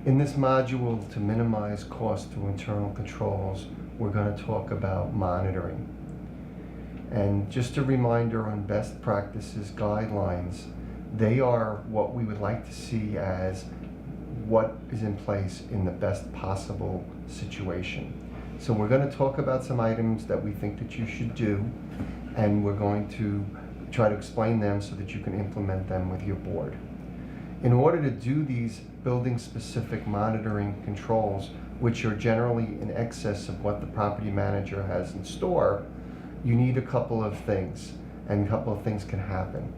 In this module, to minimize cost through internal controls, we're going to talk about monitoring. And just a reminder on best practices guidelines, they are what we would like to see as what is in place in the best possible situation. So we're going to talk about some items that we think that you should do, and we're going to try to explain them so that you can implement them with your board. In order to do these building-specific monitoring controls, which are generally in excess of what the property manager has in store, you need a couple of things, and a couple of things can happen.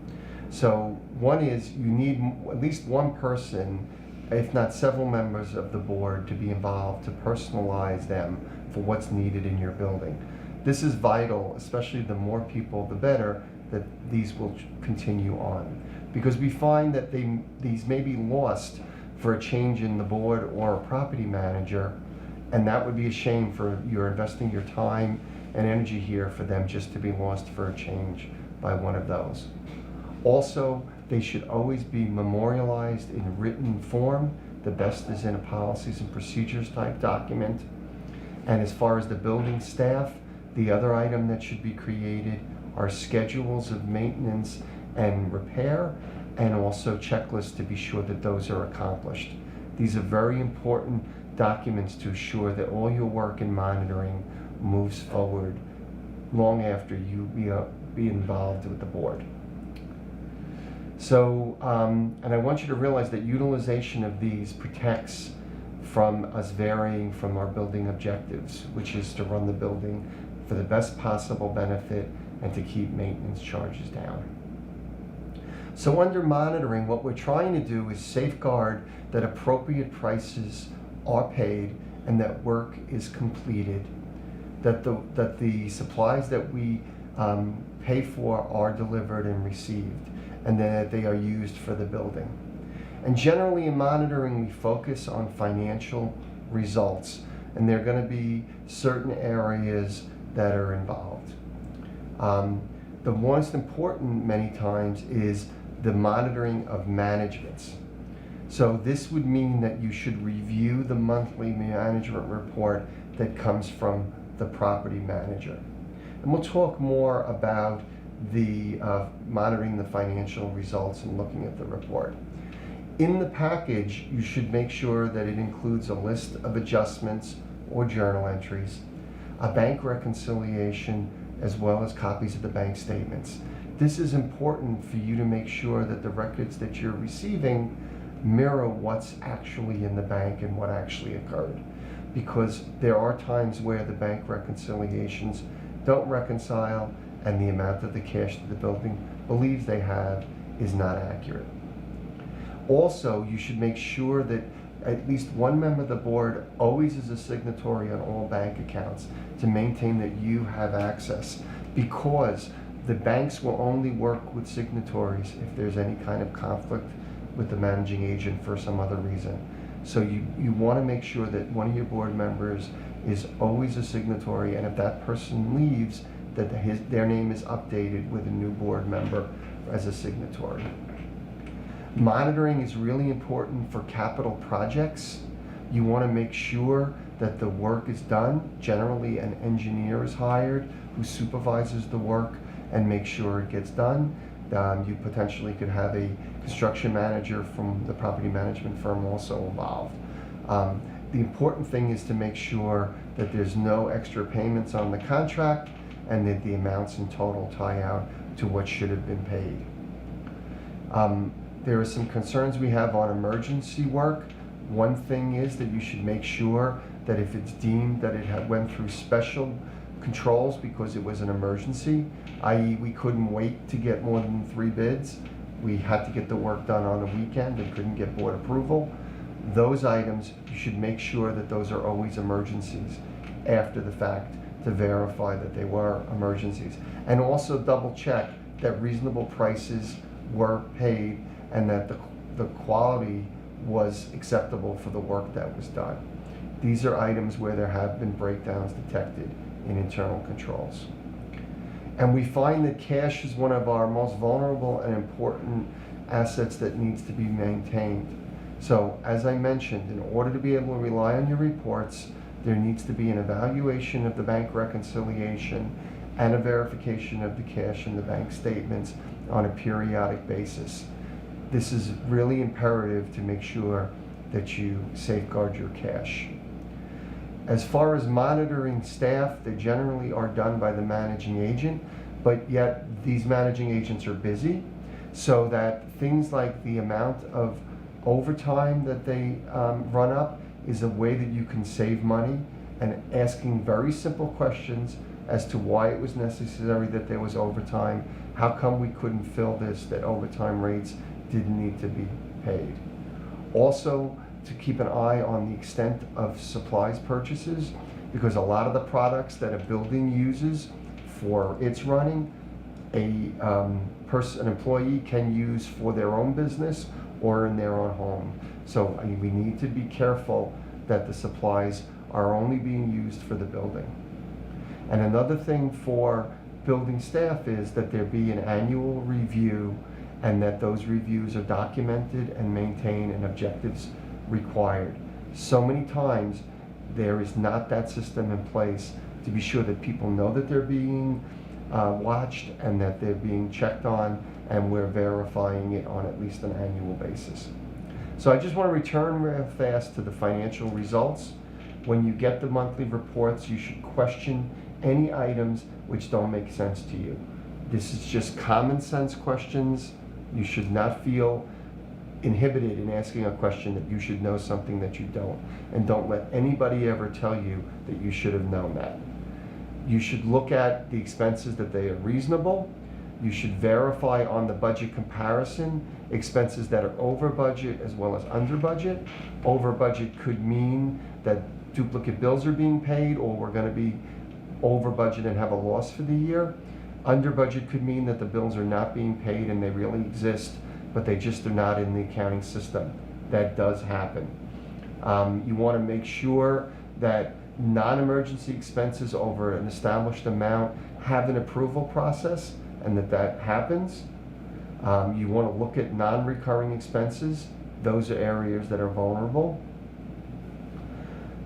So one is you need at least one person, if not several members of the board, to be involved to personalize them for what's needed in your building. This is vital, especially the more people, the better, that these will continue on. Because we find that these may be lost for a change in the board or a property manager, and that would be a shame. For you're investing your time and energy here for them just to be lost for a change by one of those. Also, they should always be memorialized in written form. The best is in a policies and procedures type document. And as far as the building staff, the other item that should be created are schedules of maintenance and repair, and also checklists to be sure that those are accomplished. These are very important documents to assure that all your work in monitoring moves forward long after you be involved with the board. So, and I want you to realize that utilization of these protects from us varying from our building objectives, which is to run the building for the best possible benefit and to keep maintenance charges down. So under monitoring, what we're trying to do is safeguard that appropriate prices are paid and that work is completed, that the supplies that we pay for are delivered and received, and that they are used for the building. And generally in monitoring, we focus on financial results, and there are going to be certain areas that are involved. The most important many times is the monitoring of managements. So this would mean that you should review the monthly management report that comes from the property manager. And we'll talk more about the monitoring the financial results and looking at the report. In the package, you should make sure that it includes a list of adjustments or journal entries, a bank reconciliation, as well as copies of the bank statements. This is important for you to make sure that the records that you're receiving mirror what's actually in the bank and what actually occurred. Because there are times where the bank reconciliations don't reconcile and the amount of the cash that the building believes they have is not accurate. Also, you should make sure that at least one member of the board always is a signatory on all bank accounts to maintain that you have access, because the banks will only work with signatories if there's any kind of conflict with the managing agent for some other reason. So you want to make sure that one of your board members is always a signatory, and if that person leaves, that their name is updated with a new board member as a signatory. Monitoring is really important for capital projects. You want to make sure that the work is done. Generally, an engineer is hired who supervises the work and makes sure it gets done. You potentially could have a construction manager from the property management firm also involved. The important thing is to make sure that there's no extra payments on the contract and that the amounts in total tie out to what should have been paid. There are some concerns we have on emergency work. One thing is that you should make sure that if it's deemed that it went through special controls because it was an emergency, i.e. we couldn't wait to get more than 3 bids, we had to get the work done on a weekend and couldn't get board approval, those items, you should make sure that those are always emergencies after the fact to verify that they were emergencies. And also double check that reasonable prices were paid and that the quality was acceptable for the work that was done. These are items where there have been breakdowns detected in internal controls. And we find that cash is one of our most vulnerable and important assets that needs to be maintained. So, as I mentioned, in order to be able to rely on your reports, there needs to be an evaluation of the bank reconciliation and a verification of the cash in the bank statements on a periodic basis. This is really imperative to make sure that you safeguard your cash. As far as monitoring staff, they generally are done by the managing agent, but yet these managing agents are busy, so that things like the amount of overtime that they run up is a way that you can save money, and asking very simple questions as to why it was necessary that there was overtime, how come we couldn't fill this, that overtime rates didn't need to be paid. Also, to keep an eye on the extent of supplies purchases, because a lot of the products that a building uses for its running, an employee can use for their own business or in their own home. So we need to be careful that the supplies are only being used for the building. And another thing for building staff is that there be an annual review, and that those reviews are documented and maintained and objectives required. So many times there is not that system in place to be sure that people know that they're being watched and that they're being checked on, and we're verifying it on at least an annual basis. So I just want to return real fast to the financial results. When you get the monthly reports, you should question any items which don't make sense to you. This is just common sense questions. You should not feel inhibited in asking a question that you should know something that you don't. And don't let anybody ever tell you that you should have known that. You should look at the expenses that they are reasonable. You should verify on the budget comparison expenses that are over budget as well as under budget. Over budget could mean that duplicate bills are being paid, or we're going to be over budget and have a loss for the year. Under budget could mean that the bills are not being paid and they really exist, but they just are not in the accounting system. That does happen. You want to make sure that non-emergency expenses over an established amount have an approval process, and that happens. You want to look at non-recurring expenses. Those are areas that are vulnerable.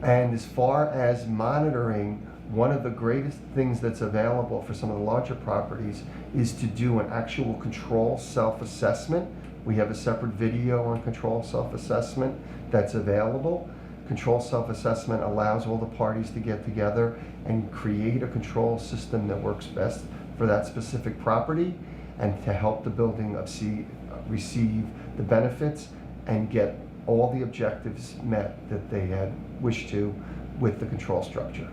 And as far as monitoring, one of the greatest things that's available for some of the larger properties is to do an actual control self-assessment. We have a separate video on control self-assessment that's available. Control self-assessment allows all the parties to get together and create a control system that works best for that specific property, and to help the building receive the benefits and get all the objectives met that they had wished to with the control structure.